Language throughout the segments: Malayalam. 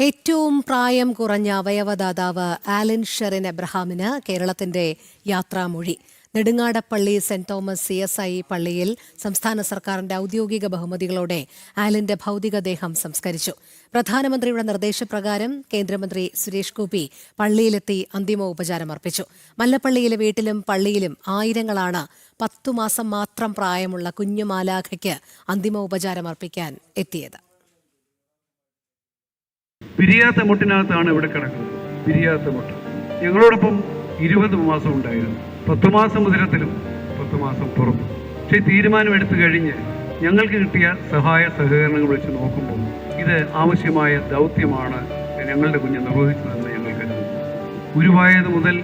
ഏറ്റവും പ്രായം കുറഞ്ഞ അവയവദാതാവ് ആലൻ ഷെറിൻ എബ്രഹാമിന് കേരളത്തിന്റെ യാത്രാമൊഴി. നെടുങ്ങാടപ്പള്ളി സെന്റ് തോമസ് CSI പള്ളിയിൽ സംസ്ഥാന സർക്കാരിന്റെ ഔദ്യോഗിക ബഹുമതികളോടെ ആലന്റെ ഭൗതികദേഹം സംസ്കരിച്ചു. പ്രധാനമന്ത്രിയുടെ നിർദ്ദേശപ്രകാരം കേന്ദ്രമന്ത്രി സുരേഷ് ഗോപി പള്ളിയിലെത്തി അന്തിമോപചാരം അർപ്പിച്ചു. മല്ലപ്പള്ളിയിലെ വീട്ടിലും പള്ളിയിലും ആയിരങ്ങളാണ് 10 മാസം മാത്രം പ്രായമുള്ള കുഞ്ഞു മാലാഖയ്ക്ക് അന്തിമോപചാരം അർപ്പിക്കാൻ എത്തിയത്. പിരിയാത്ത മുട്ടിനകത്താണ് ഇവിടെ കിടക്കുന്നത്. പിരിയാത്ത മുട്ട് ഞങ്ങളോടൊപ്പം 20 മാസം ഉണ്ടായിരുന്നു. 10 മാസം ഉദരത്തിലും 10 മാസം പുറത്തും. പക്ഷേ തീരുമാനം എടുത്തു കഴിഞ്ഞ് ഞങ്ങൾക്ക് കിട്ടിയ സഹായ സഹകരണങ്ങൾ വെച്ച് നോക്കുമ്പോൾ ഇത് ആവശ്യമായ ദൗത്യമാണ് ഞങ്ങളുടെ കുഞ്ഞ് നിർവഹിച്ചതെന്ന് ഞങ്ങൾ കരുതുന്നു. ഗുരുവായത് മുതൽ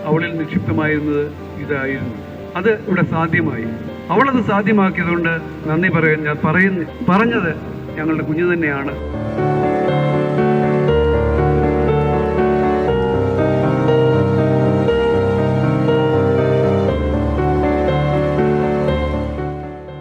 അവളിൽ നിക്ഷിപ്തമായിരുന്നത് ഇതായിരുന്നു. അത് ഇവിടെ സാധ്യമായി. അവളത് സാധ്യമാക്കിയതുകൊണ്ട് നന്ദി പറഞ്ഞത് ഞങ്ങളുടെ കുഞ്ഞ് തന്നെയാണ്.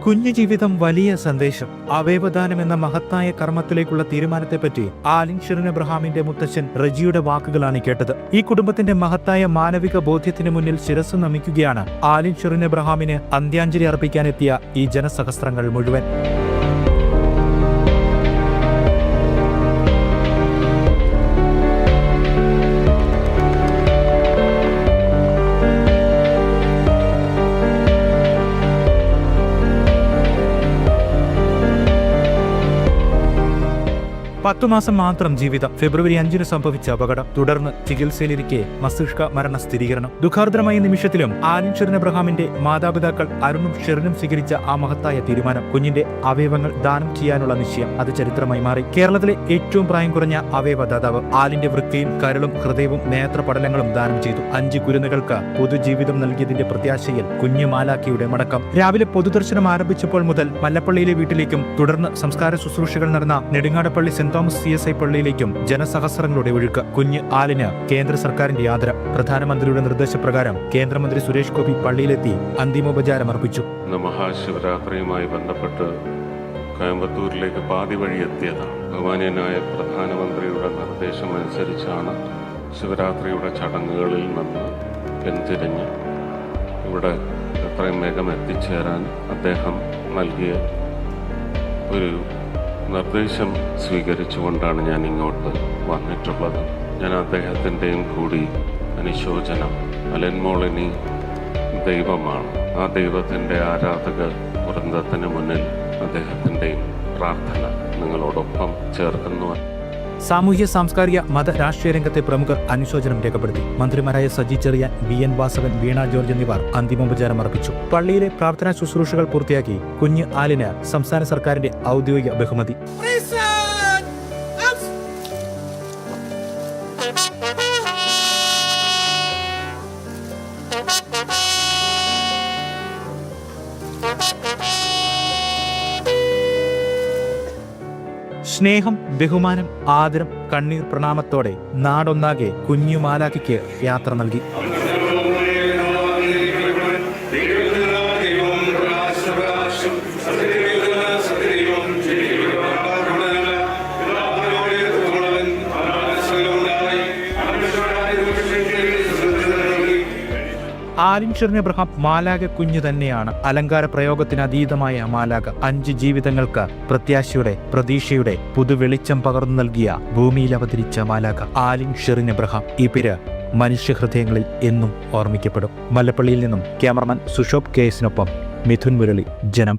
കുഞ്ഞു ജീവിതം വലിയ സന്ദേശം. അവയവദാനം എന്ന മഹത്തായ കർമ്മത്തിലേക്കുള്ള തീരുമാനത്തെപ്പറ്റി ആലൻ ഷെറിൻ എബ്രഹാമിന്റെ മുത്തച്ഛൻ റജിയുടെ വാക്കുകളാണ് കേട്ടത്. ഈ കുടുംബത്തിന്റെ മഹത്തായ മാനവിക ബോധ്യത്തിന് മുന്നിൽ ശിരസ്സ് നമിക്കുകയാണ് ആലൻ ഷെറിൻ എബ്രഹാമിന് അന്ത്യാഞ്ജലി അർപ്പിക്കാനെത്തിയ ഈ ജനസഹസ്രങ്ങൾ മുഴുവൻ. പത്തു മാസം മാത്രം ജീവിതം. ഫെബ്രുവരി 5 സംഭവിച്ച അപകടം. തുടർന്ന് ചികിത്സയിലിരിക്കെ മസ്തിഷ്ക മരണ സ്ഥിരീകരണം. ദുഃഖാർദ്രമായ നിമിഷത്തിലും ആലൻ ഷെറിൻ എബ്രഹാമിന്റെ മാതാപിതാക്കൾ അരുണും ഷെറിനും സ്വീകരിച്ച ആ മഹത്തായ തീരുമാനം, കുഞ്ഞിന്റെ അവയവങ്ങൾ ദാനം ചെയ്യാനുള്ള നിശ്ചയം, അത് ചരിത്രമായി മാറി. കേരളത്തിലെ ഏറ്റവും പ്രായം കുറഞ്ഞ അവയവദാതാവ് ആലിന്റെ വൃക്കയും കരളും ഹൃദയവും നേത്രപടലങ്ങളും ദാനം ചെയ്തു. 5 കുരുന്നുകൾക്ക് പൊതുജീവിതം നൽകിയതിന്റെ പ്രത്യാശയിൽ കുഞ്ഞു മാലാഖയുടെ മടക്കം. രാവിലെ പൊതുദർശനം ആരംഭിച്ചപ്പോൾ മുതൽ മല്ലപ്പള്ളിയിലെ വീട്ടിലേക്കും തുടർന്ന് സംസ്കാര ശുശ്രൂഷകൾ നടന്ന നെടുങ്ങാടപ്പള്ളി സെന്റ് തോമസ് CSI പള്ളിയിലേക്കും ജനസഹസ്രങ്ങളുടെ ഒഴുക്ക്. കുഞ്ഞ് ആലിന് കേന്ദ്ര സർക്കാരിന്റെ ആദരം. പ്രധാനമന്ത്രിയുടെ നിർദ്ദേശപ്രകാരം കേന്ദ്രമന്ത്രി സുരേഷ് ഗോപി പള്ളിയിലെത്തി അന്തിമോപചാരം അർപ്പിച്ചു. മഹാശിവരാത്രിയുമായി ബന്ധപ്പെട്ട് കോയമ്പത്തൂരിലേക്ക് പാതി വഴി എത്തിയതാണ്. ബഹുമാന്യനായ പ്രധാനമന്ത്രിയുടെ നിർദ്ദേശമനുസരിച്ചാണ് ശിവരാത്രിയുടെ ചടങ്ങുകളിൽ നിന്ന് പിന്തിരിഞ്ഞ് ഇവിടെ എത്രയും വേഗം എത്തിച്ചേരാൻ അദ്ദേഹം നൽകിയ ഒരു നിർദ്ദേശം സ്വീകരിച്ചുകൊണ്ടാണ് ഞാൻ ഇങ്ങോട്ട് വന്നിട്ടുള്ളത്. ഞാൻ അദ്ദേഹത്തിൻ്റെയും കൂടി അനുശോചനം. അലൻമോളിനി ദൈവമാണ്. ആ ദൈവത്തിൻ്റെ ആരാധക വൃന്ദത്തിന് മുന്നിൽ അദ്ദേഹത്തിൻ്റെയും പ്രാർത്ഥന നിങ്ങളോടൊപ്പം ചേർക്കുന്നു. സാമൂഹ്യ സാംസ്കാരിക മത രാഷ്ട്രീയ രംഗത്തെ പ്രമുഖർ അനുശോചനം രേഖപ്പെടുത്തി. മന്ത്രിമാരായ സജി ചെറിയാൻ, BN വാസവൻ, വീണ ജോർജ് എന്നിവർ അന്തിമോപചാരം അർപ്പിച്ചു. പള്ളിയിലെ പ്രാർത്ഥനാ ശുശ്രൂഷകൾ പൂർത്തിയാക്കി കുഞ്ഞ് ആലിന് സംസ്ഥാന സർക്കാരിന്റെ ഔദ്യോഗിക ബഹുമതി. സ്നേഹം, ബഹുമാനം, ആദരം, കണ്ണീർ പ്രണാമത്തോടെ നാടൊന്നാകെ കുഞ്ഞു മാലാഖയ്ക്ക് യാത്ര നൽകി. ആലൻ ഷെറിൻ എബ്രഹാം മാലാഖ കുഞ്ഞു തന്നെയാണ്. അലങ്കാര പ്രയോഗത്തിന് അതീതമായ മാലാഖ. 5 ജീവിതങ്ങൾക്ക് പ്രത്യാശയുടെ, പ്രതീക്ഷയുടെ പുതുവെളിച്ചം പകർന്നു നൽകിയ ഭൂമിയിൽ അവതരിച്ച മാലാഖ ആലൻ ഷെറിൻ എബ്രഹാം. ഈ പേര് മനുഷ്യഹൃദയങ്ങളിൽ എന്നും ഓർമ്മിക്കപ്പെടും. മല്ലപ്പള്ളിയിൽ നിന്നും ക്യാമറമാൻ സുഷോബ് KS-നൊപ്പം മിഥുൻ മുരളി, ജനം.